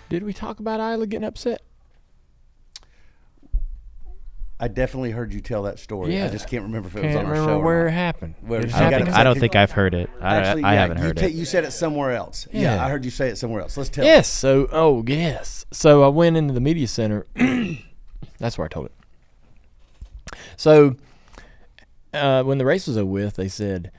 Did we talk about Isla getting upset? I definitely heard you tell that story. Yeah. I just can't remember if it was on our Can't show remember or where not. it happened. Where- It I happened- gotta- I don't think I've heard it. Actually, I haven't heard it. You said it somewhere else. Yeah. Yeah, I heard you say it somewhere else. Let's tell Yes. So, yes. So I went into the media center. That's where I told it. So when the race was over with, they said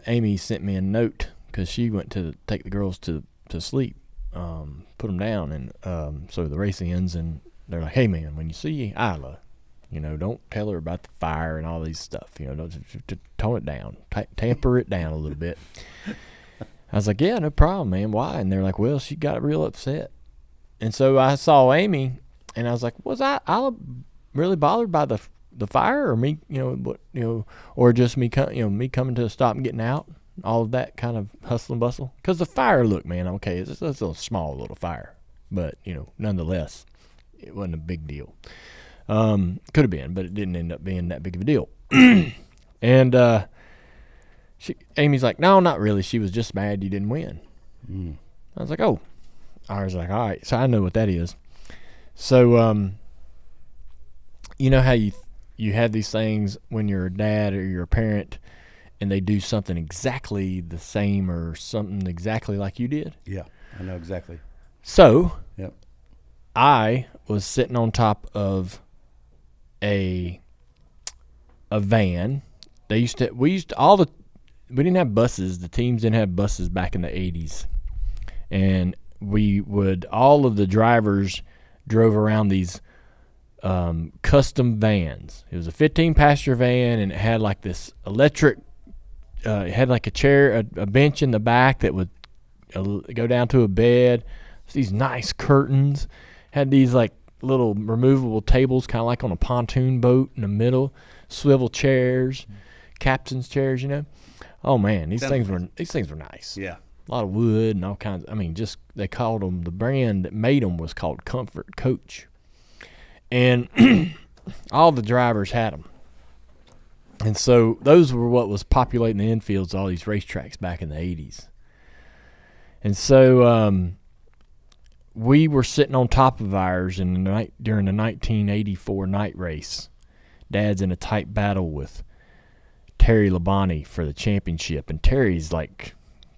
Amy sent me a note because she went to take the girls to sleep, put them down, and so the race ends, and they're like, "Hey, man, when you see Isla, don't tell her about the fire and all these stuff. Don't tone it down, tamper it down a little bit." I was like, "Yeah, no problem, man. Why?" And they're like, "Well, she got real upset." And so I saw Amy, and I was like, "Was I really bothered by the fire, or me, or just me coming to a stop and getting out, all of that kind of hustle and bustle? Because the fire, look, man, okay, it's a small little fire, but nonetheless, it wasn't a big deal. Could have been, but it didn't end up being that big of a deal." And Amy's like, "No, not really. She was just mad you didn't win." I was like, "Oh." I was like, "All right." So I know what that is. So, you know how you have these things when you're a dad or you're a parent and they do something exactly the same or something exactly like you did? Yeah, I know exactly. So, Yep. I was sitting on top of a van. We didn't have buses. The teams didn't have buses back in the 80s. And all of the drivers drove around these custom vans. It was a 15-passenger van, and it had like this electric, it had like a chair, a bench in the back that would go down to a bed. These nice curtains. Had these like little removable tables, kind of like on a pontoon boat in the middle. Swivel chairs, captain's chairs. Oh man, these things were nice. Yeah. A lot of wood and all kinds. They called them, the brand that made them was called Comfort Coach. And all the drivers had them. And so those were what was populating the infields of all these racetracks back in the 80s. And so we were sitting on top of ours during the 1984 night race. Dad's in a tight battle with Terry Labonte for the championship. And Terry's like,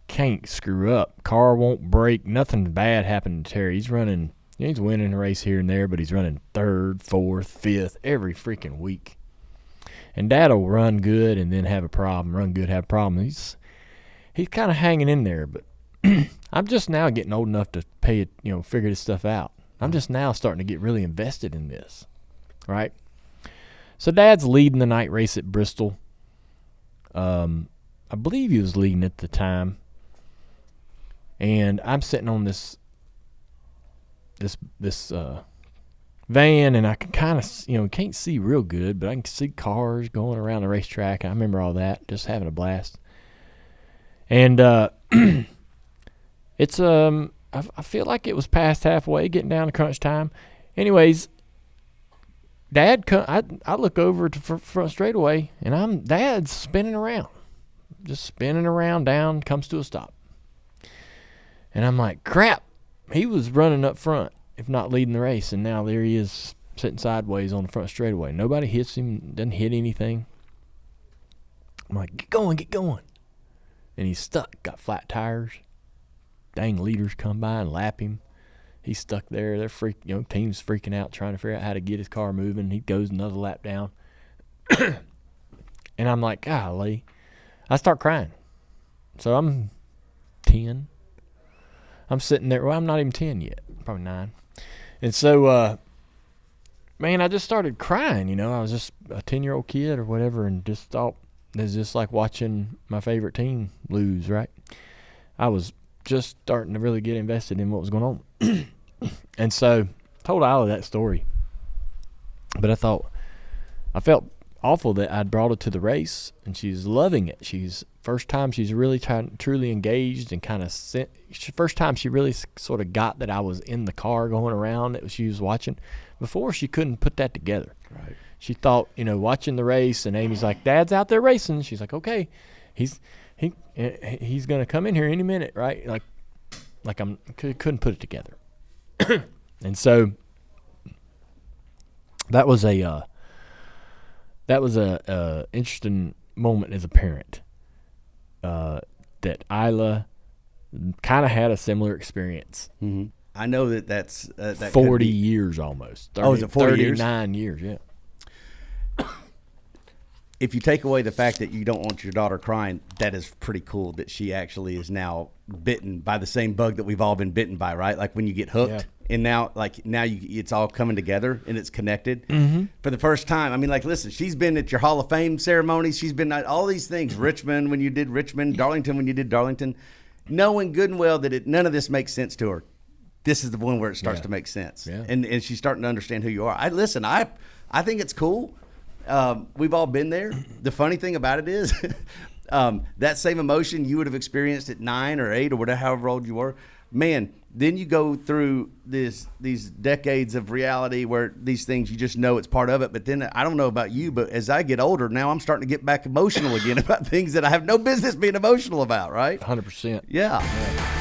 can't screw up. Car won't break. Nothing bad happened to Terry. He's running, he's winning a race here and there, but he's running third, fourth, fifth every freaking week. And Dad'll run good and then have a problem. Run good, have a problem. He's kind of hanging in there, but I'm just now getting old enough to figure this stuff out. I'm just now starting to get really invested in this, right? So Dad's leading the night race at Bristol. I believe he was leading at the time. And I'm sitting on this van, and I can kind of, can't see real good, but I can see cars going around the racetrack. I remember all that, just having a blast. And it's I feel like it was past halfway, getting down to crunch time. Anyways, Dad, I look over to front straightaway, and Dad's spinning around, just spinning around, down, comes to a stop. And I'm like, crap, he was running up front, if not leading the race, and now there he is sitting sideways on the front straightaway. Nobody hits him, doesn't hit anything. I'm like, get going. And he's stuck, got flat tires. Dang leaders come by and lap him. He's stuck there. They're team's freaking out, trying to figure out how to get his car moving. He goes another lap down. And I'm like, golly. I start crying. So I'm 10. I'm sitting there. Well, I'm not even 10 yet. Probably 9. And so, man, I just started crying, I was just a 10-year-old kid or whatever, and just thought it was just like watching my favorite team lose, right? I was just starting to really get invested in what was going on. And so told Isla that story. But I felt awful that I'd brought her to the race, and she's loving it. First time she's really truly engaged, and first time she really sort of got that I was in the car going around that she was watching. Before, she couldn't put that together. Right. She thought, watching the race, and Amy's like, Dad's out there racing. She's like, okay, he's going to come in here any minute, right? Like couldn't put it together. And so that was a interesting moment as a parent. That Isla kind of had a similar experience. Mm-hmm. I know that's that 40 years almost. 30, is it 40 years? 39 years, yeah. If you take away the fact that you don't want your daughter crying, that is pretty cool that she actually is now bitten by the same bug that we've all been bitten by, right? Like when you get hooked, and now it's all coming together and it's connected for the first time. I mean, like, listen, she's been at your Hall of Fame ceremonies. She's been at all these things, Richmond when you did Richmond, Darlington when you did Darlington, knowing good and well that none of this makes sense to her. This is the one where it starts to make sense. Yeah. And she's starting to understand who you are. I think it's cool. We've all been there. The funny thing about it is that same emotion you would have experienced at 9 or 8 or whatever, however old you were, man, then you go through these decades of reality where these things, you just know it's part of it. But then I don't know about you, but as I get older, now I'm starting to get back emotional again about things that I have no business being emotional about, right? 100%. Yeah.